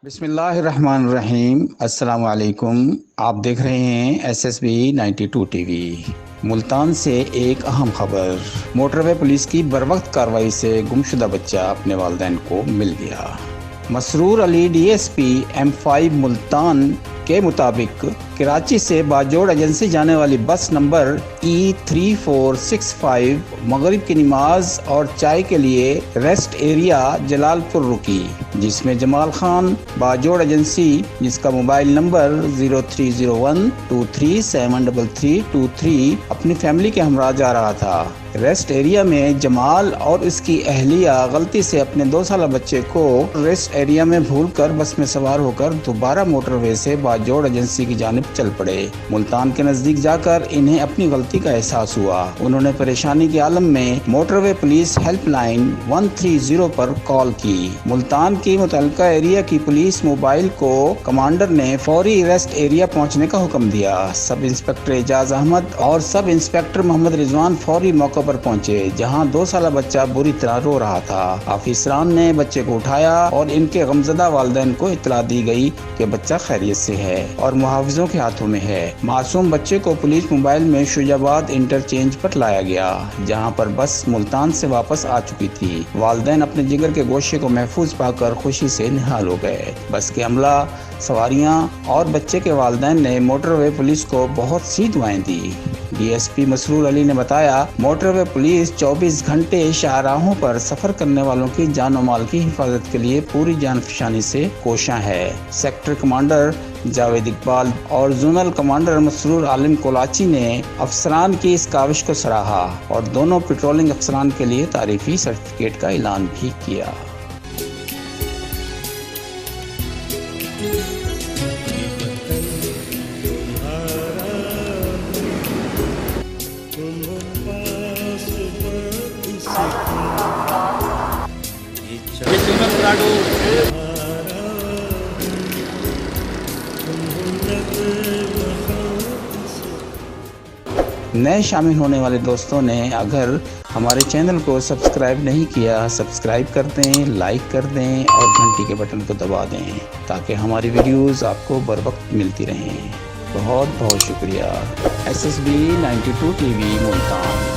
بسم اللہ الرحمن الرحیم۔ السلام علیکم۔ آپ دیکھ رہے ہیں SSB 92 ٹی وی۔ ملتان سے ایک اہم خبر، موٹر وے پولیس کی بروقت کارروائی سے گمشدہ بچہ اپنے والدین کو مل گیا۔ مسرور علی DSP M5 ملتان کے مطابق کراچی سے باجوڑ ایجنسی جانے والی بس نمبر E3465 مغرب کی نماز اور چائے کے لیے ریسٹ ایریا جلال پور رکی، جس میں جمال خان باجوڑ ایجنسی، جس کا موبائل نمبر 030123733323 اپنی فیملی کے ہمراہ جا رہا تھا۔ ریسٹ ایریا میں جمال اور اس کی اہلیہ غلطی سے اپنے 2 سالہ بچے کو ریسٹ ایریا میں بھول کر بس میں سوار ہو کر دوبارہ موٹر وے سے باجوڑ ایجنسی کی جانب چل پڑے۔ ملتان کے نزدیک جا کر انہیں اپنی غلطی کا احساس ہوا۔ انہوں نے پریشانی کے عالم میں موٹر وے پولیس ہیلپ لائن 130 پر کال کی۔ ملتان کی متعلقہ ایریا کی پولیس موبائل کو کمانڈر نے فوری ریسٹ ایریا پہنچنے کا حکم دیا۔ سب انسپکٹر اعجاز احمد اور سب انسپکٹر محمد رضوان فوری موقع پر پہنچے، جہاں 2 سالہ بچہ بری طرح رو رہا تھا۔ آفیسران نے بچے کو اٹھایا اور ان کے غمزدہ والدین کو اطلاع دی گئی کہ بچہ خیریت سے ہے اور محافظوں کے ہاتھوں میں ہے۔ معصوم بچے کو پولیس موبائل میں شجاع آباد انٹرچینج پر لایا گیا، جہاں پر بس ملتان سے واپس آ چکی تھی۔ والدین اپنے جگر کے گوشے کو محفوظ پا کر خوشی سے نہال ہو گئے۔ بس کے عملہ، سواریاں اور بچے کے والدین نے موٹر وے پولیس کو بہت سی دعائیں دی۔ DSP مسرور علی نے بتایا، موٹر وے پولیس 24 گھنٹے شاہراہوں پر سفر کرنے والوں کی جان و مال کی حفاظت کے لیے پوری جان فشانی سے کوشاں ہے۔ سیکٹر کمانڈر جاوید اقبال اور زونل کمانڈر مسرور عالم کولاچی نے افسران کی اس کاوش کو سراہا اور دونوں پیٹرولنگ افسران کے لیے تعریفی سرٹیفکیٹ کا اعلان بھی کیا۔ نئے شامل ہونے والے دوستوں نے اگر ہمارے چینل کو سبسکرائب نہیں کیا، سبسکرائب کر دیں، لائک کر دیں اور گھنٹی کے بٹن کو دبا دیں تاکہ ہماری ویڈیوز آپ کو بر وقت ملتی رہیں۔ بہت بہت شکریہ۔ SSB 92 T V Multan.